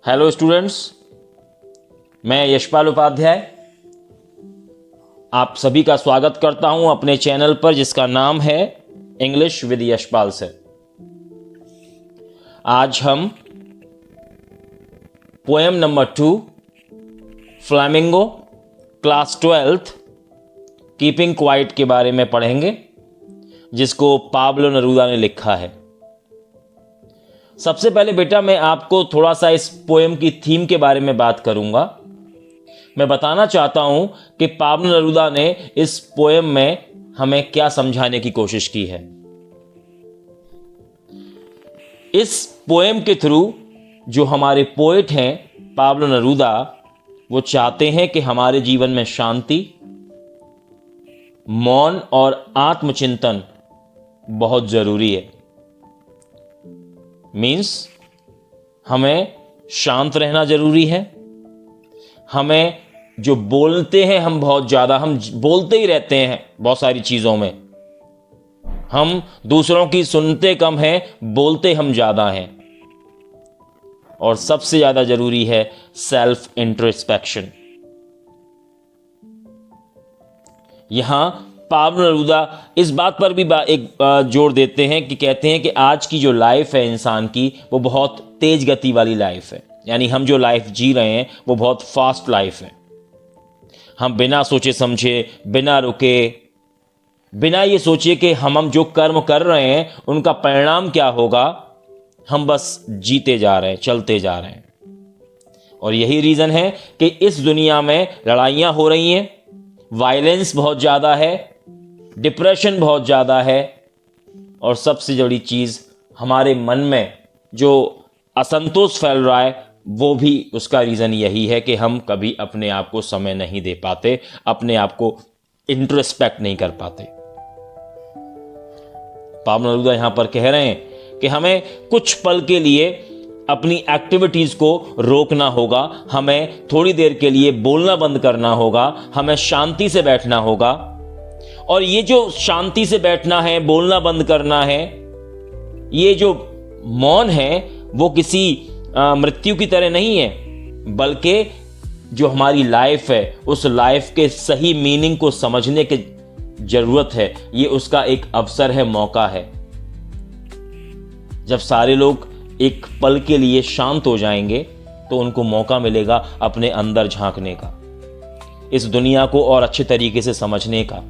Hello students, मैं यशपाल उपाध्याय आप सभी का स्वागत करता हूं अपने चैनल पर जिसका नाम है इंग्लिश विद यशपाल से। आज हम poem number 2 flamingo class 12th keeping quiet के बारे में पढ़ेंगे, जिसको पाब्लो नेरूदा ने लिखा है। सबसे पहले बेटा मैं आपको थोड़ा सा इस पोएम की थीम के बारे में बात करूंगा। मैं बताना चाहता हूं कि पाब्लो नेरूदा ने इस पोएम में हमें क्या समझाने की कोशिश की है। इस पोएम के थ्रू जो हमारे पोएट हैं पाब्लो नेरूदा, वो चाहते हैं कि हमारे जीवन में शांति, मौन और आत्मचिंतन बहुत जरूरी है। मीन्स हमें शांत रहना जरूरी है। हमें जो बोलते हैं हम बहुत ज़्यादा हम बोलते ही रहते हैं बहुत सारी चीज़ों में। हम दूसरों की सुनते कम हैं, बोलते हम ज़्यादा हैं। और सबसे ज़्यादा जरूरी है सेल्फ इंट्रोस्पेक्शन। यहां पाब्लो नेरूदा इस बात पर भी एक जोर देते हैं कि कहते हैं कि आज की जो लाइफ है इंसान की, वो बहुत तेज गति वाली लाइफ है। यानी हम जो लाइफ जी रहे हैं वो बहुत फास्ट लाइफ है। हम बिना सोचे समझे, बिना रुके, बिना ये सोचे कि हम जो कर्म कर रहे हैं उनका परिणाम क्या होगा, हम बस जीते जा रहे हैं, चलते जा रहे हैं। और यही रीज़न है कि इस दुनिया में लड़ाइयाँ हो रही हैं, वायलेंस बहुत ज़्यादा है, डिप्रेशन बहुत ज़्यादा है, और सबसे बड़ी चीज़ हमारे मन में जो असंतोष फैल रहा है वो भी उसका रीज़न यही है कि हम कभी अपने आप को समय नहीं दे पाते, अपने आप को इंट्रोस्पेक्ट नहीं कर पाते। पाब्लो नेरूदा यहां पर कह रहे हैं कि हमें कुछ पल के लिए अपनी एक्टिविटीज़ को रोकना होगा, हमें थोड़ी देर के लिए बोलना बंद करना होगा, हमें शांति से बैठना होगा। और ये जो शांति से बैठना है, बोलना बंद करना है, ये जो मौन है वो किसी मृत्यु की तरह नहीं है, बल्कि जो हमारी लाइफ है उस लाइफ के सही मीनिंग को समझने की जरूरत है। ये उसका एक अवसर है, मौका है। जब सारे लोग एक पल के लिए शांत हो जाएंगे तो उनको मौका मिलेगा अपने अंदर झांकने का, इस दुनिया को और अच्छे तरीके से समझने का।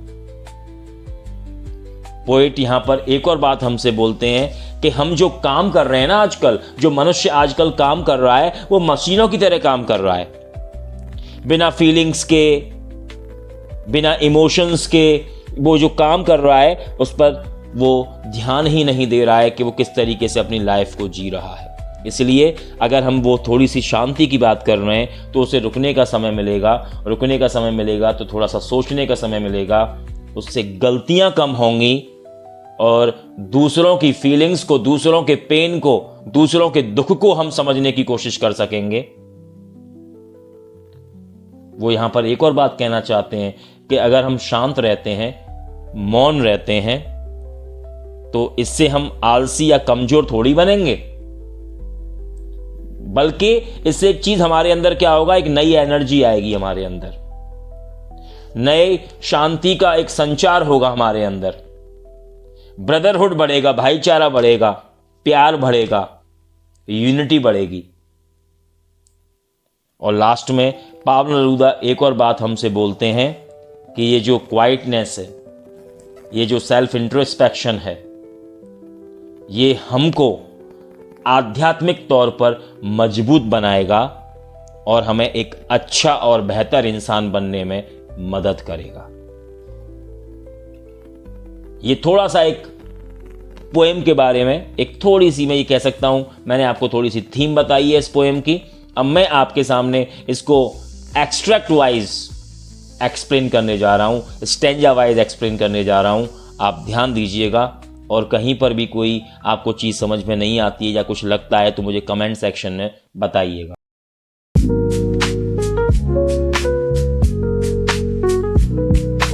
पोएट यहां पर एक और बात हमसे बोलते हैं कि हम जो काम कर रहे हैं ना आजकल, जो मनुष्य आजकल काम कर रहा है वो मशीनों की तरह काम कर रहा है। बिना फीलिंग्स के, बिना इमोशंस के वो जो काम कर रहा है उस पर वो ध्यान ही नहीं दे रहा है कि वो किस तरीके से अपनी लाइफ को जी रहा है। इसलिए अगर हम वो थोड़ी सी शांति की बात कर रहे हैं तो उसे रुकने का समय मिलेगा, रुकने का समय मिलेगा तो थोड़ा सा सोचने का समय मिलेगा, उससे गलतियां कम होंगी और दूसरों की फीलिंग्स को, दूसरों के पेन को, दूसरों के दुख को हम समझने की कोशिश कर सकेंगे। वो यहां पर एक और बात कहना चाहते हैं कि अगर हम शांत रहते हैं, मौन रहते हैं, तो इससे हम आलसी या कमजोर थोड़ी बनेंगे, बल्कि इससे एक चीज हमारे अंदर क्या होगा, एक नई एनर्जी आएगी हमारे अंदर, नए शांति का एक संचार होगा हमारे अंदर, ब्रदरहुड बढ़ेगा, भाईचारा बढ़ेगा, प्यार बढ़ेगा, यूनिटी बढ़ेगी। और लास्ट में पाब्लो नेरूदा एक और बात हमसे बोलते हैं कि ये जो क्वाइटनेस है, ये जो सेल्फ इंट्रोस्पेक्शन है, ये हमको आध्यात्मिक तौर पर मजबूत बनाएगा और हमें एक अच्छा और बेहतर इंसान बनने में मदद करेगा। ये थोड़ा सा एक पोएम के बारे में एक थोड़ी सी, मैं ये कह सकता हूं, मैंने आपको थोड़ी सी थीम बताई है इस पोएम की। अब मैं आपके सामने इसको एक्सट्रैक्ट वाइज एक्सप्लेन करने जा रहा हूं, स्टेंजा वाइज एक्सप्लेन करने जा रहा हूं। आप ध्यान दीजिएगा, और कहीं पर भी कोई आपको चीज़ समझ में नहीं आती है या कुछ लगता है तो मुझे कमेंट सेक्शन में बताइएगा।